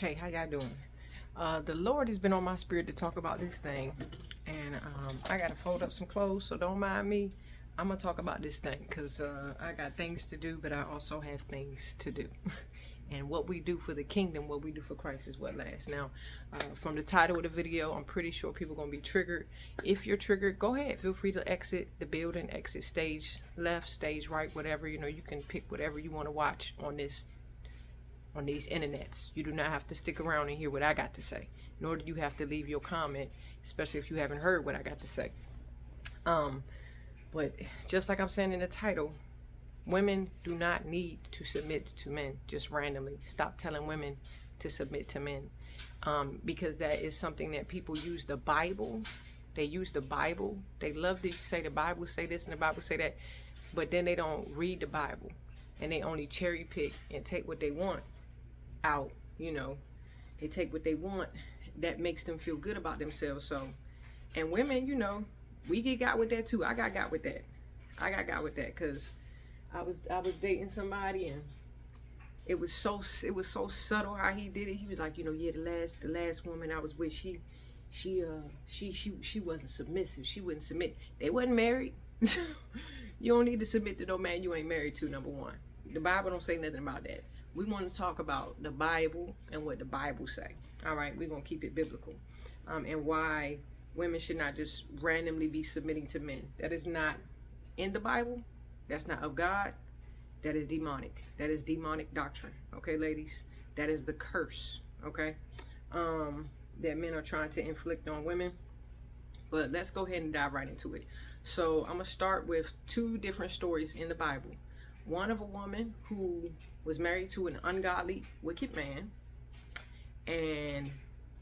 Hey, how y'all doing? The Lord has been on my spirit to talk about this thing, and I gotta fold up some clothes, so don't mind me. I'm gonna talk about this thing because I got things to do, but I also have things to do. And what we do for the kingdom, what we do for Christ is what lasts. Now, from the title of the video, I'm pretty sure people are gonna be triggered. If you're triggered, go ahead. Feel free to exit the building, exit stage left, stage right, whatever. You know, you can pick whatever you want to watch on these internets. You do not have to stick around and hear what I got to say, nor do you have to leave your comment, especially if you haven't heard what I got to say. But just like I'm saying in the title, women do not need to submit to men just randomly. Stop telling women to submit to men, because that is something that people use the Bible. They use the Bible. They love to say the Bible say this and the Bible say that, but then they don't read the Bible, and they only cherry pick and take what they want out. You know, they take what they want that makes them feel good about themselves. So, and women, you know, we get got with that too. I got with that. I got with that because I was dating somebody, and it was so subtle how he did it. He was like, you know, yeah, the last woman I was with, she wasn't submissive. She wouldn't submit. They wasn't married. You don't need to submit to no man you ain't married to. Number one, the Bible don't say nothing about that. We want to talk about the Bible and what the Bible say. All right, we're gonna keep it biblical, and why women should not just randomly be submitting to men. That is not in the Bible. That's not of God. That is demonic. That is demonic doctrine. Okay, ladies, that is the curse. Okay, that men are trying to inflict on women. But let's go ahead and dive right into it. So I'm gonna start with two different stories in the Bible. One of a woman who was married to an ungodly, wicked man, and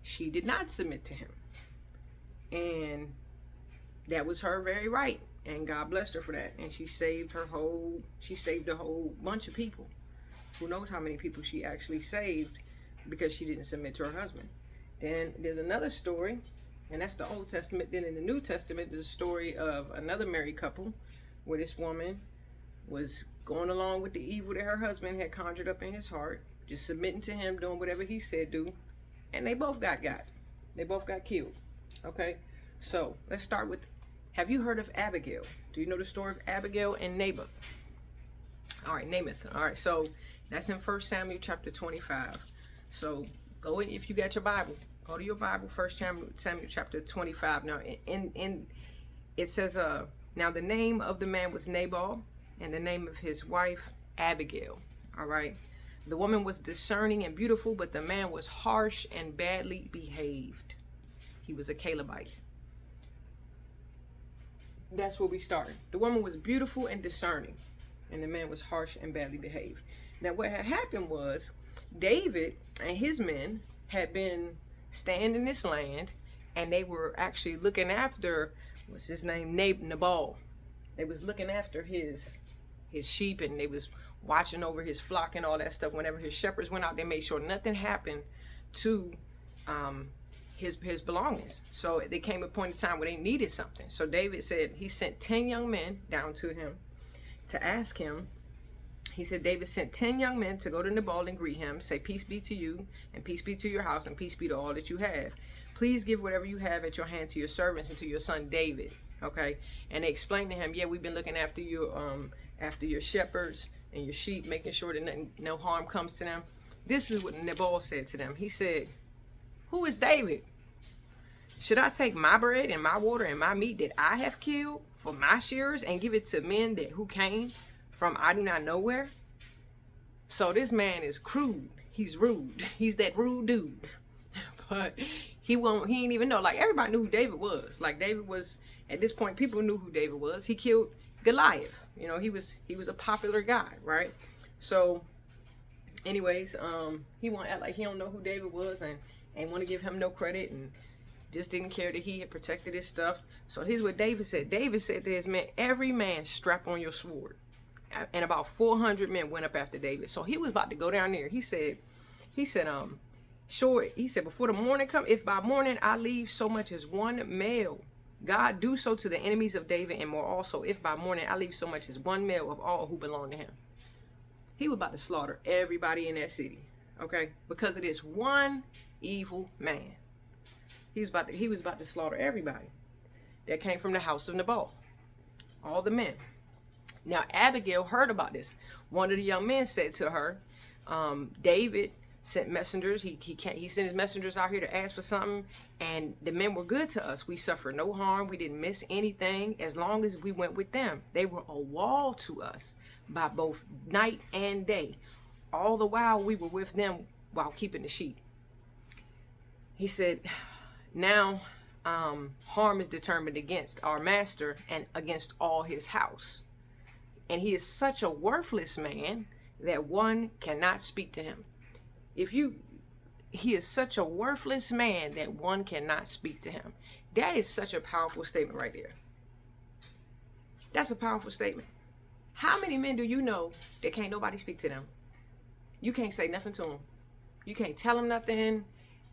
she did not submit to him. And that was her very right. And God blessed her for that. And she saved a whole bunch of people. Who knows how many people she actually saved because she didn't submit to her husband. Then there's another story, and that's the Old Testament. Then in the New Testament, there's a story of another married couple where this woman was going along with the evil that her husband had conjured up in his heart, just submitting to him, doing whatever he said do, and they both got. They both got killed. Okay, so let's start with, have you heard of Abigail? Do you know the story of Abigail and Naboth? All right, Naboth. All right, so that's in 1 Samuel chapter 25. So go in, if you got your Bible, go to your Bible, 1 Samuel chapter 25. Now, in it says, now the name of the man was Nabal, and the name of his wife Abigail. All right, the woman was discerning and beautiful, but the man was harsh and badly behaved. He was a Calebite. That's where we started. The woman was beautiful and discerning, and the man was harsh and badly behaved. Now, what had happened was David and his men had been staying in this land, and they were actually looking after, what's his name, Nabal. They was looking after his sheep, and they was watching over his flock and all that stuff. Whenever his shepherds went out, they made sure nothing happened to his belongings. So there came a point in time where they needed something. So David said he sent 10 young men down to him to ask him. He said David sent 10 young men to go to Nabal and greet him, say, peace be to you, and peace be to your house, and peace be to all that you have. Please give whatever you have at your hand to your servants and to your son David. Okay, and they explained to him, yeah, we've been looking after your shepherds and your sheep, making sure that no harm comes to them. This is what Nabal said to them. He said, who is David? Should I take my bread and my water and my meat that I have killed for my shearers and give it to men who came from I do not know where? So this man is crude. He's rude. He's that rude dude. But he ain't even know. Like, everybody knew who David was. Like, David was, at this point, people knew who David was. He killed Goliath. You know, he was a popular guy, right? So anyways, he want to act like he don't know who David was, and want to give him no credit, and just didn't care that he had protected his stuff. So here's what David said. David said to his men, every man strap on your sword. And about 400 men went up after David. So he was about to go down there. He said, sure, he said, before the morning come, if by morning I leave so much as one male, God do so to the enemies of David, and more also, if by morning I leave so much as one male of all who belong to him. He was about to slaughter everybody in that city. Okay, because of this one evil man. He was about to slaughter everybody that came from the house of Nabal, all the men. Now Abigail heard about this. One of the young men said to her, David sent messengers. He sent his messengers out here to ask for something, and the men were good to us. We suffered no harm. We didn't miss anything as long as we went with them. They were a wall to us by both night and day. All the while we were with them while keeping the sheep. He said, now harm is determined against our master and against all his house. And he is such a worthless man that one cannot speak to him. He is such a worthless man that one cannot speak to him. That is such a powerful statement right there. That's a powerful statement. How many men do you know that can't nobody speak to them? You can't say nothing to them. You can't tell them nothing.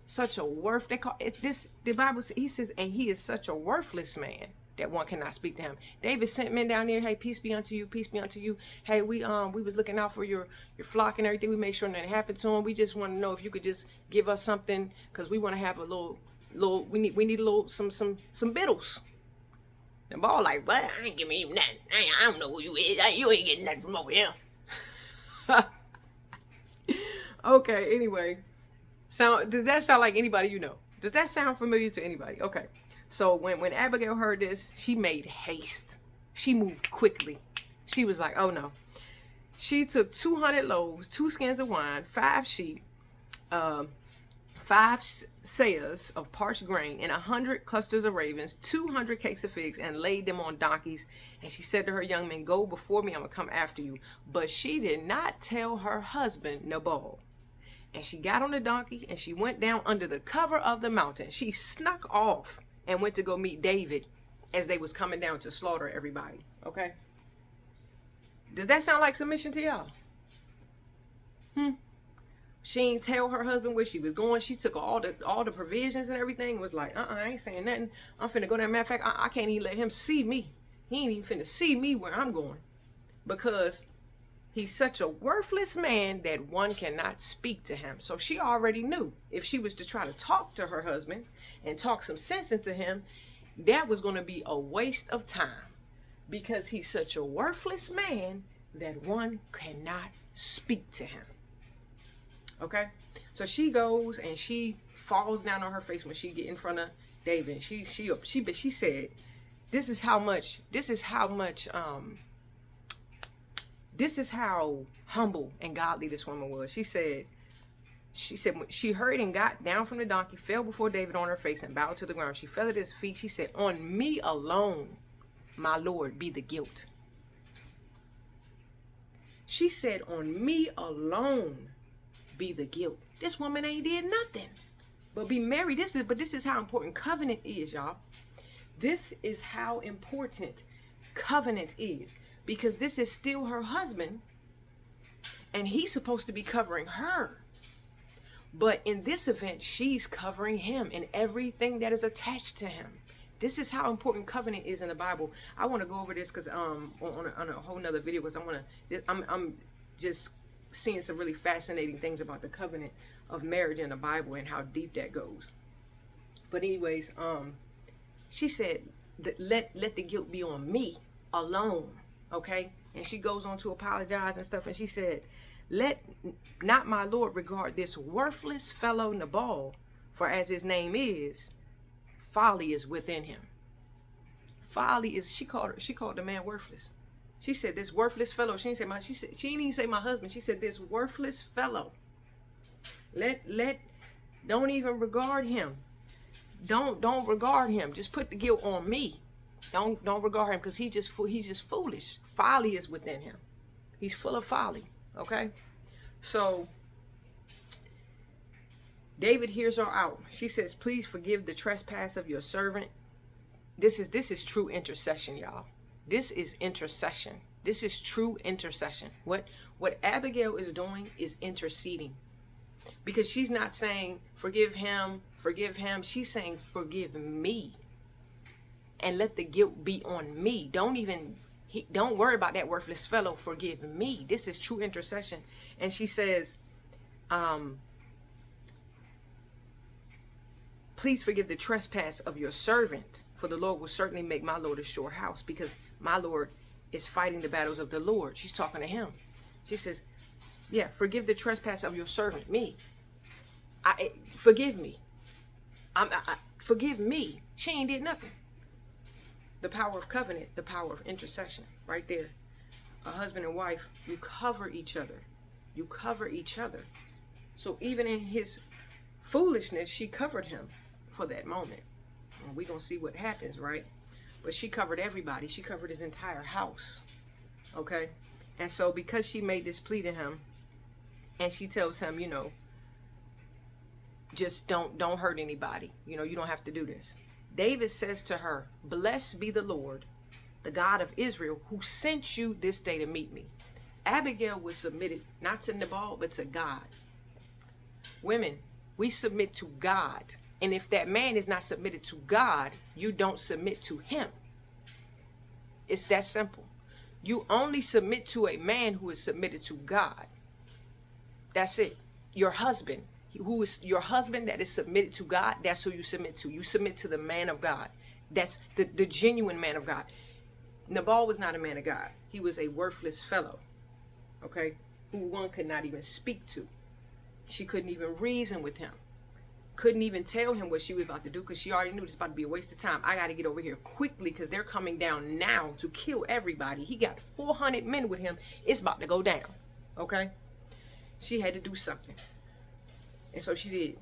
Such a they call it this, the Bible, he says, and he is such a worthless man that one cannot speak to him. David sent men down there. Hey, peace be unto you. Peace be unto you. Hey, we was looking out for your flock and everything. We made sure nothing happened to him. We just want to know if you could just give us something, because we want to have a little. We need a little some victuals. And Ball like, what? I ain't giving you nothing. I don't know who you is. You ain't getting nothing from over here. Okay. Anyway, does that sound like anybody you know? Does that sound familiar to anybody? Okay. So when Abigail heard this, she made haste. She moved quickly. She was like, oh no. She took 200 loaves, 2 skins of wine, 5 sheep, 5 seahs of parched grain, and 100 clusters of ravens, 200 cakes of figs, and laid them on donkeys. And she said to her young men, go before me, I'm going to come after you. But she did not tell her husband, Nabal. And she got on the donkey, and she went down under the cover of the mountain. She snuck off and went to go meet David as they was coming down to slaughter everybody. Okay? Does that sound like submission to y'all? She ain't tell her husband where she was going. She took all the provisions and everything and was like, I ain't saying nothing. I'm finna go there. Matter of fact, I can't even let him see me. He ain't even finna see me where I'm going. Because he's such a worthless man that one cannot speak to him. So she already knew if she was to try to talk to her husband and talk some sense into him, that was going to be a waste of time, because he's such a worthless man that one cannot speak to him. Okay? So she goes and she falls down on her face when she get in front of David. She said, this is how humble and godly this woman was. She said when she hurried and got down from the donkey, fell before David on her face and bowed to the ground. She fell at his feet. She said, on me alone, my Lord, be the guilt. She said, on me alone be the guilt. This woman ain't did nothing but be married. This is how important covenant is, y'all. This is how important covenant is, because this is still her husband and he's supposed to be covering her. But in this event, she's covering him and everything that is attached to him. This is how important covenant is in the Bible. I want to go over this because on a whole nother video, because I'm just seeing some really fascinating things about the covenant of marriage in the Bible and how deep that goes. But anyways, she said that let the guilt be on me alone. Okay? And she goes on to apologize and stuff, and she said, let not my Lord regard this worthless fellow Nabal, for as his name is, folly is within him. Folly is, she called the man worthless. She said this worthless fellow. She didn't even say my husband. She said this worthless fellow. Don't even regard him. Don't regard him. Just put the guilt on me. Don't regard him, because he's just foolish. Folly is within him. He's full of folly. Okay? So David hears her out. She says, please forgive the trespass of your servant. This is true intercession, y'all. This is intercession. This is true intercession. What Abigail is doing is interceding. Because she's not saying, forgive him. She's saying, forgive me. And let the guilt be on me. Don't worry about that worthless fellow. Forgive me. This is true intercession. And she says, Please forgive the trespass of your servant, for the Lord will certainly make my Lord a sure house, because my Lord is fighting the battles of the Lord. She's talking to him. She says, yeah, forgive the trespass of your servant, me. Forgive me. Forgive me. She ain't did nothing. The power of covenant, the power of intercession, right there. A husband and wife, you cover each other. You cover each other. So even in his foolishness, she covered him for that moment. And we're going to see what happens, right? But she covered everybody. She covered his entire house. Okay? And so because she made this plea to him, and she tells him, you know, just don't hurt anybody. You know, you don't have to do this. David says to her, blessed be the Lord, the God of Israel, who sent you this day to meet me. Abigail was submitted not to Nabal, but to God. Women, we submit to God. And if that man is not submitted to God, you don't submit to him. It's that simple. You only submit to a man who is submitted to God. That's it. Your husband, who is your husband that is submitted to God, that's who you submit to. You submit to the man of God. That's the genuine man of God. Nabal was not a man of God. He was a worthless fellow, okay, who one could not even speak to. She couldn't even reason with him. Couldn't even tell him what she was about to do, because she already knew this was about to be a waste of time. I got to get over here quickly because they're coming down now to kill everybody. He got 400 men with him. It's about to go down, okay? She had to do something. And so she did.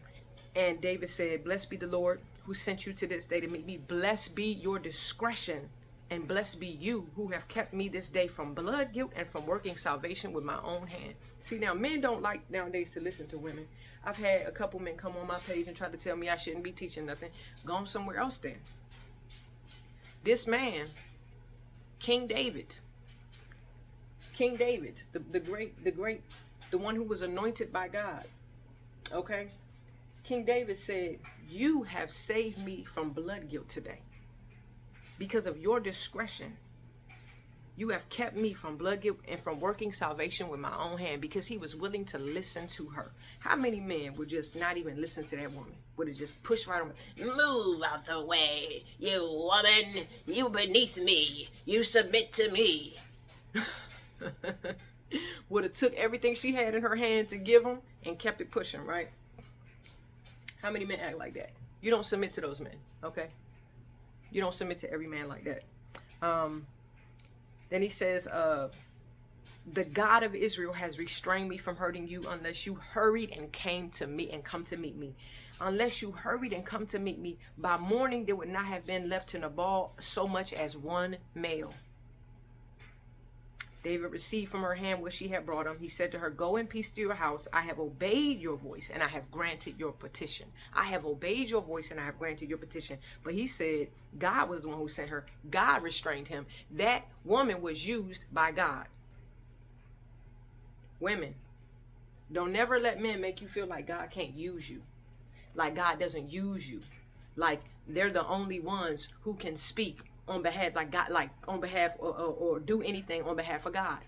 And David said, blessed be the Lord who sent you to this day to meet me. Blessed be your discretion, and blessed be you who have kept me this day from blood guilt and from working salvation with my own hand. See, now men don't like nowadays to listen to women. I've had a couple men come on my page and try to tell me I shouldn't be teaching nothing. Go somewhere else then. This man, King David, the one who was anointed by God. Okay? King David said, you have saved me from blood guilt today. Because of your discretion, you have kept me from blood guilt and from working salvation with my own hand, because he was willing to listen to her. How many men would just not even listen to that woman? Would have just pushed right on her. Move out the way, you woman. You beneath me. You submit to me. Would have took everything she had in her hand to give him and kept it pushing, right? How many men act like that? You don't submit to those men, okay? You don't submit to every man like that. Then he says, the God of Israel has restrained me from hurting you unless you hurried and came to me and come to meet me. Unless you hurried and come to meet me, by morning there would not have been left to Nabal so much as one male. David received from her hand what she had brought him. He said to her, go in peace to your house. I have obeyed your voice and I have granted your petition. I have obeyed your voice and I have granted your petition. But he said God was the one who sent her. God restrained him. That woman was used by God. Women, don't never let men make you feel like God can't use you. Like God doesn't use you. Like they're the only ones who can speak on behalf, like God, like on behalf or do anything on behalf of God.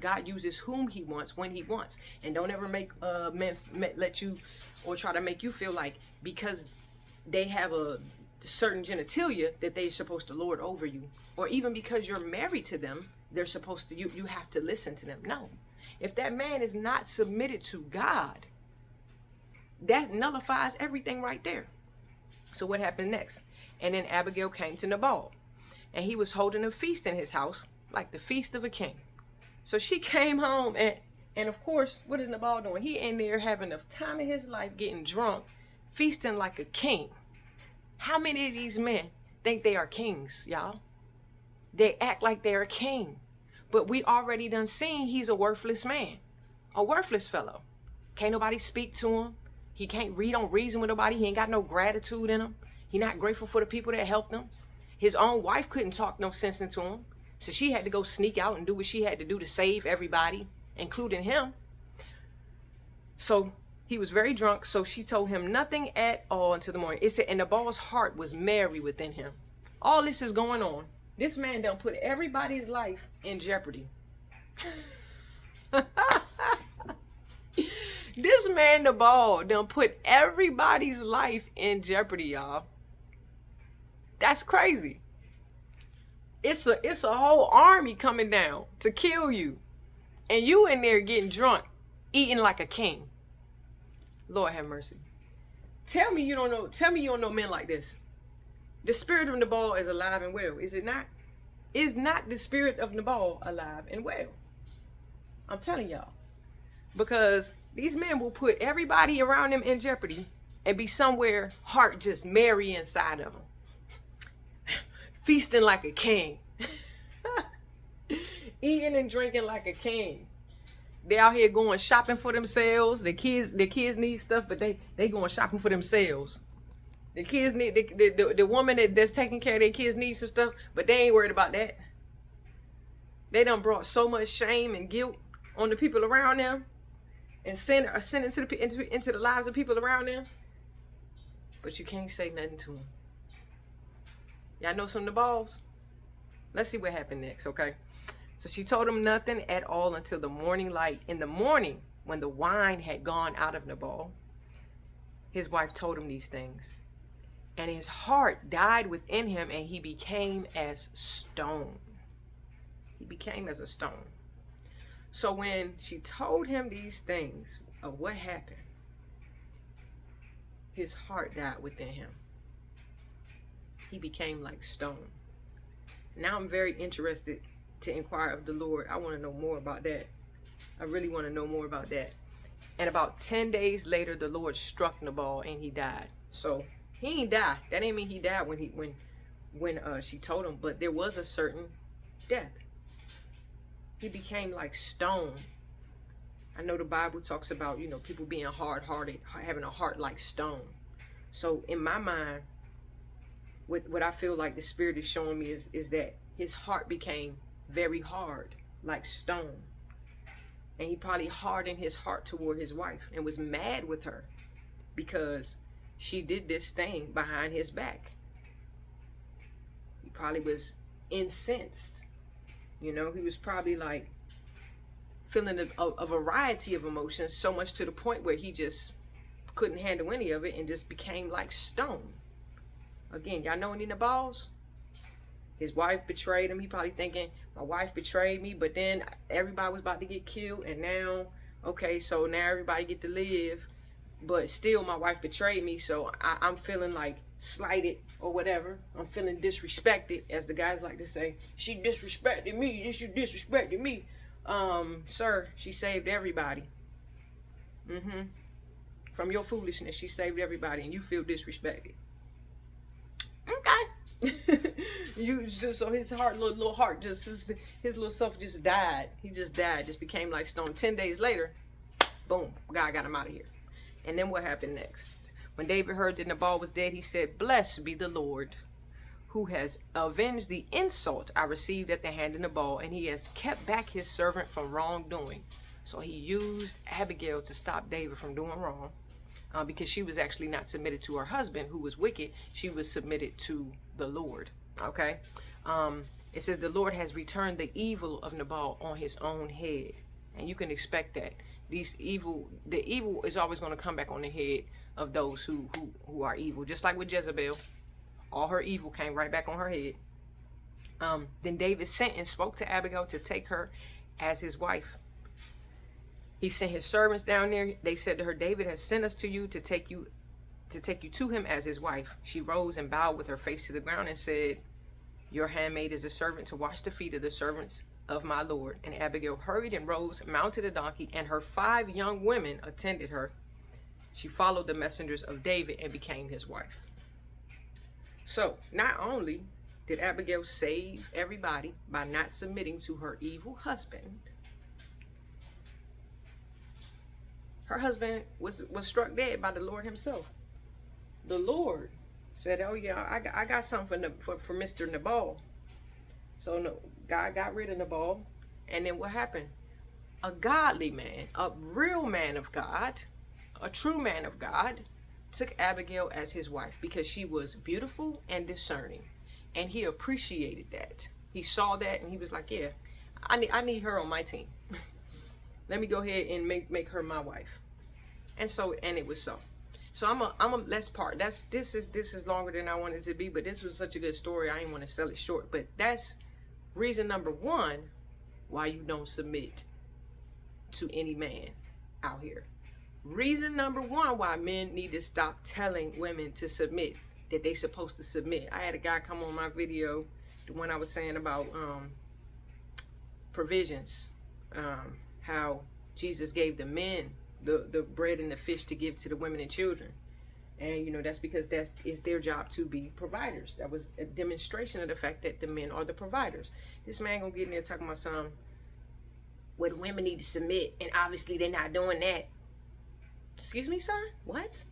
God uses whom he wants when he wants. And don't ever make men let you or try to make you feel like because they have a certain genitalia that they're supposed to lord over you, or even because you're married to them they're supposed to you have to listen to them. No. If that man is not submitted to God, that nullifies everything right there. So what happened next? And then Abigail came to Nabal, and he was holding a feast in his house, like the feast of a king. So she came home, and of course, what is Nabal doing? He in there having the time of his life, getting drunk, feasting like a king. How many of these men think they are kings, y'all? They act like they're a king. But we already done seen he's a worthless man, a worthless fellow. Can't nobody speak to him. He can't don't reason with nobody. He ain't got no gratitude in him. He not grateful for the people that helped him. His own wife couldn't talk no sense into him. So she had to go sneak out and do what she had to do to save everybody, including him. So he was very drunk. So she told him nothing at all until the morning. It said, and Nabal's heart was merry within him. All this is going on. This man done put everybody's life in jeopardy. This man, Nabal, done put everybody's life in jeopardy, y'all. That's crazy. It's a whole army coming down to kill you. And you in there getting drunk, eating like a king. Lord have mercy. Tell me you don't know men like this. The spirit of Nabal is alive and well, is it not? Is not the spirit of Nabal alive and well? I'm telling y'all. Because these men will put everybody around them in jeopardy and be somewhere heart just merry inside of them. Feasting like a king. Eating and drinking like a king. They out here going shopping for themselves. The kids need stuff, but they going shopping for themselves. The kids need the woman that's taking care of their kids needs some stuff, but they ain't worried about that. They done brought so much shame and guilt on the people around them, and sin into the lives of people around them. But you can't say nothing to them. Y'all know some of the balls? Let's see what happened next, okay? So she told him nothing at all until the morning light. In the morning, when the wine had gone out of Nabal, his wife told him these things. And his heart died within him, and he became as stone. He became as a stone. So when she told him these things of what happened, his heart died within him. He became like stone. Now I'm very interested to inquire of the Lord. I want to know more about that. I really want to know more about that. And about 10 days later, the Lord struck Nabal and he died. So he ain't die. That ain't mean he died when she told him, but there was a certain death. He became like stone. I know the Bible talks about, people being hard-hearted, having a heart like stone. So in my mind, what I feel like the Spirit is showing me is that his heart became very hard, like stone. And he probably hardened his heart toward his wife and was mad with her because she did this thing behind his back. He probably was incensed. He was probably like feeling a variety of emotions, so much to the point where he just couldn't handle any of it and just became like stone. Again, y'all know any Nabals? His wife betrayed him. He probably thinking, my wife betrayed me, but then everybody was about to get killed, and now, okay, so now everybody get to live, but still my wife betrayed me, so I'm feeling like slighted or whatever. I'm feeling disrespected, as the guys like to say. She disrespected me. You disrespected me. Sir, she saved everybody. From your foolishness, she saved everybody, and you feel disrespected. Okay. You just, so his heart, little heart, just his little self just died. He just died, just became like stone. 10 days later, boom, God got him out of here. And then what happened next? When David heard that Nabal was dead, he said, "Blessed be the Lord, who has avenged the insult I received at the hand of Nabal, and he has kept back his servant from wrongdoing." So he used Abigail to stop David from doing wrong, because she was actually not submitted to her husband, who was wicked. She was submitted to the Lord. Okay. It says the Lord has returned the evil of Nabal on his own head, and you can expect that the evil is always going to come back on the head of those who are evil. Just like with Jezebel, all her evil came right back on her head. Then David sent and spoke to Abigail to take her as his wife. He sent his servants down there. They said to her, "David has sent us to you to take you to him as his wife." She rose and bowed with her face to the ground and said, "Your handmaid is a servant to wash the feet of the servants of my Lord." And Abigail hurried and rose, mounted a donkey, and her 5 young women attended her. She followed the messengers of David and became his wife. So not only did Abigail save everybody by not submitting to her evil husband, her husband was struck dead by the Lord himself. The Lord said, "Oh yeah, I got something for Mr. Nabal." So no, God got rid of Nabal. And then what happened? A godly man, a real man of God, a true man of God, took Abigail as his wife because she was beautiful and discerning. And he appreciated that. He saw that and he was like, yeah, I need her on my team. Let me go ahead and make her my wife. And it was so. So let's part. This is longer than I wanted it to be, but this was such a good story. I didn't want to sell it short. But that's reason number one why you don't submit to any man out here. Reason number one why men need to stop telling women to submit, that they supposed to submit. I had a guy come on my video, the one I was saying about provisions, how Jesus gave the men the bread and the fish to give to the women and children. And you know, that's because that is their job to be providers. That was a demonstration of the fact that the men are the providers. This man gonna get in there talking about something where the women need to submit, and obviously they're not doing that. Excuse me, sir? What?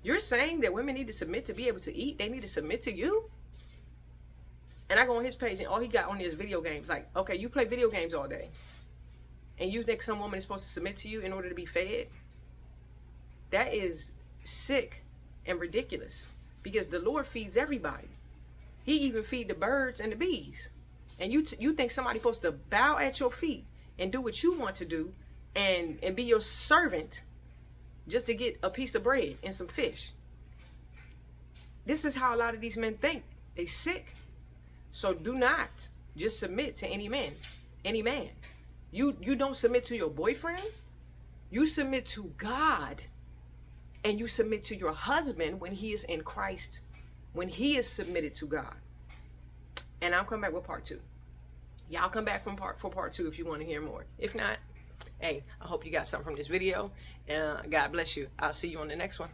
You're saying that women need to submit to be able to eat? They need to submit to you? And I go on his page and all he got on there is video games. Like, okay, you play video games all day, and you think some woman is supposed to submit to you in order to be fed? That is sick and ridiculous, because the Lord feeds everybody. He even feed the birds and the bees. And you think somebody's supposed to bow at your feet and do what you want to do and be your servant just to get a piece of bread and some fish? This is how a lot of these men think. They sick. So do not just submit to any man. Any man. You don't submit to your boyfriend. You submit to God. And you submit to your husband when he is in Christ, when he is submitted to God. And I'll come back with part 2. Y'all come back for part 2 if you want to hear more. If not, hey, I hope you got something from this video. God bless you. I'll see you on the next one.